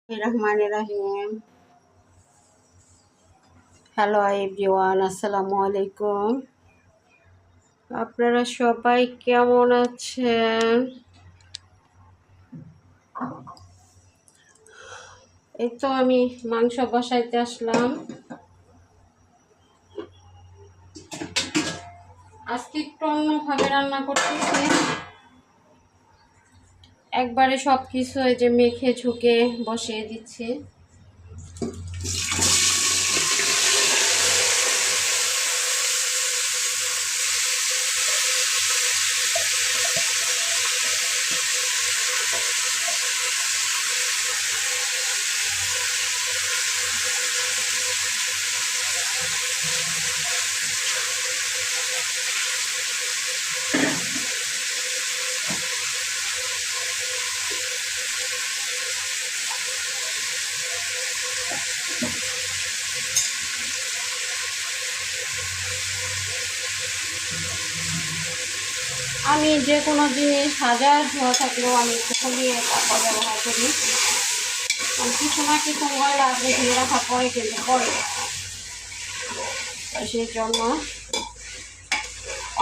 রহমানির রহিম। Hello everyone, আসসালামু আলাইকুম। আপনারা সবাই কেমন আছেন? এই তো আমি মাংস বসাইতে আসলাম। আজকে একটু অন্যভাবে রান্না করতেছি। একবারে সব কিছু এই যে মেখে ঝুঁকে বসিয়ে দিচ্ছি। আমি যে কোনো জিনিস হাজার ধোয়া থাকলেও আমি একটু কমিয়ে তারপর ব্যবহার করি। কিছু না কিছু ময়লা ধুয়ে রাখার পরে কিন্তু পরে, সেই জন্য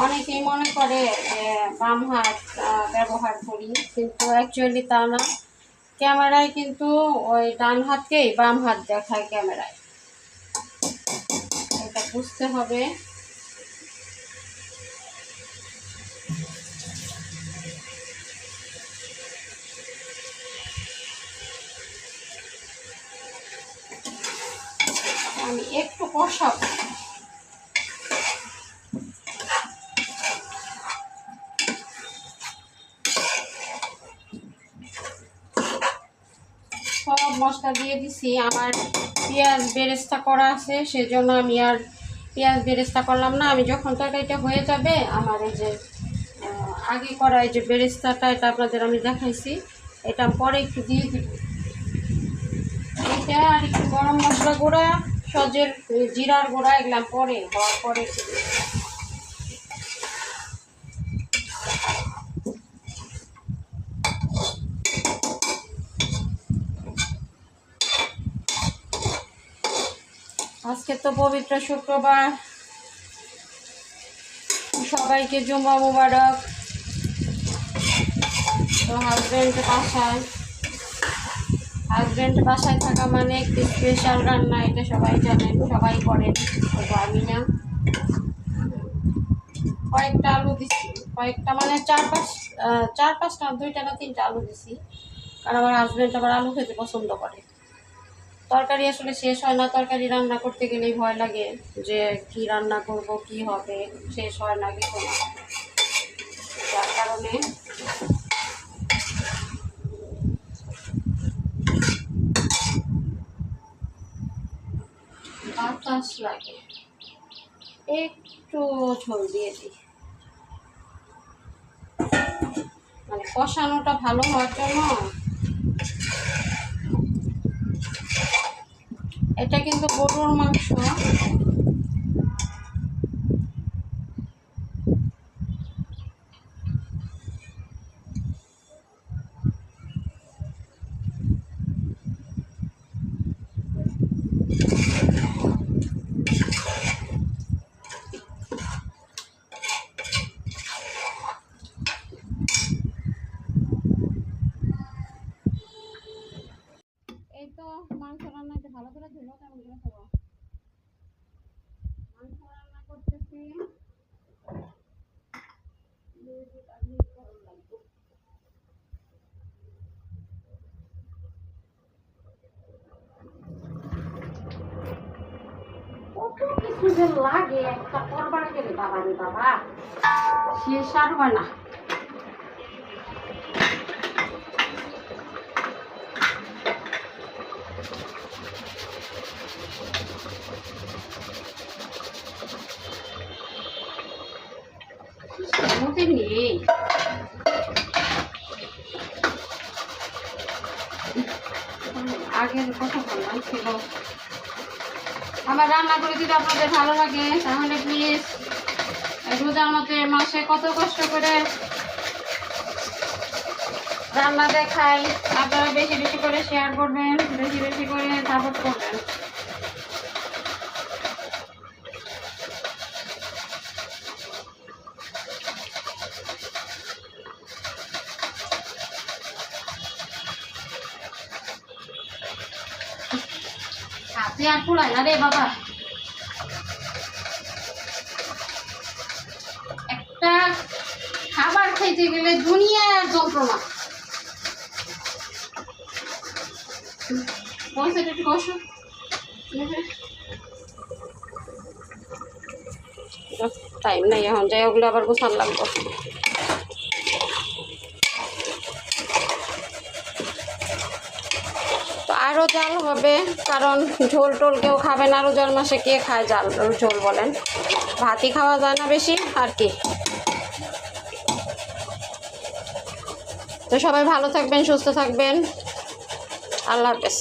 অনেকেই মনে করে যে বাম হাত ব্যবহার করি, কিন্তু অ্যাকচুয়ালি তা না। ক্যামেরায় কিন্তু ওই ডান হাতকেই বাম হাত দেখায় ক্যামেরায়, এটা বুঝতে হবে। আমি একটু কষাবো। সব মশলা দিয়ে দিছি। আমার পেঁয়াজ বেরেস্তা করা আছে, সেজন্য আমি আর পেঁয়াজ বেরেস্তা করলাম না। আমি যখন তরকারিটা হয়ে যাবে, আমার এই যে আগে করা এই যে বেরেস্তাটা, এটা আপনাদের আমি দেখাইছি, এটা পরে একটু দিয়ে দিব। এটা আর একটু গরম মশলা গুঁড়া, সজের জিরার গুঁড়া, এগুলাম পরে হওয়ার পরে একটু দিব। আজকে তো পবিত্র শুক্রবার, সবাইকে জুম্মা মুবারক। তো হাজব্যান্ড বাসায় থাকা মানে একটি স্পেশাল রান্না, এটা সবাই জানেন, সবাই করেন, আমি না। কয়েকটা আলু দিছি, কয়েকটা মানে চার পাঁচটা, 2টা না 3টা আলু দিছি, কারণ আমার হাজব্যান্ড আবার আলু খেতে পছন্দ করে। তরকারি আসলে শেষ হয় না, তরকারি রান্না করতে গেলেই ভয় লাগে যে কি রান্না করব, কি হবে, শেষ হয় না কিছু না। যার কারণে বাতাস লাগে, একটু ঝোল দিয়ে দিই, মানে কষানোটা ভালো হওয়ার জন্য। এটা কিন্তু গরুর মাংস। এই তো মাংস রান্নাতে ভালো করে ধুলো, তেমন করে খাবো। মাংস রান্না করতেছি, কত কিছু যে লাগে একটা করবার গেলে, বাবা রে বাবা, শেষ আর হয় না। নেই আগের কথা বললাম ছিল। আমার রান্না করে যদি আপনাদের ভালো লাগে, তাহলে প্লিজ রোজার মধ্যে মাসে কত কষ্ট করে রান্না দেখাই, আপনারা বেশি বেশি করে শেয়ার করবেন, বেশি বেশি করে সাপোর্ট করবেন। হাতে আর ফুলায় না রে বাবা, একটা খাবার খাইতে গেলে দুনিয়ার যন্ত্রণা। বসে একটু বসো, টাইম নাই এখন, যাই ওগুলো আবার গোছান লাগবো। তো আরও জাল হবে, কারণ ঝোল টোল কেউ খাবে না রোজার মাসে, কে খায় জাল ঝোল বলেন, ভাতই খাওয়া যায় না বেশি আর কি। তো সবাই ভালো থাকবেন, সুস্থ থাকবেন, আল্লাহ হাফেজ।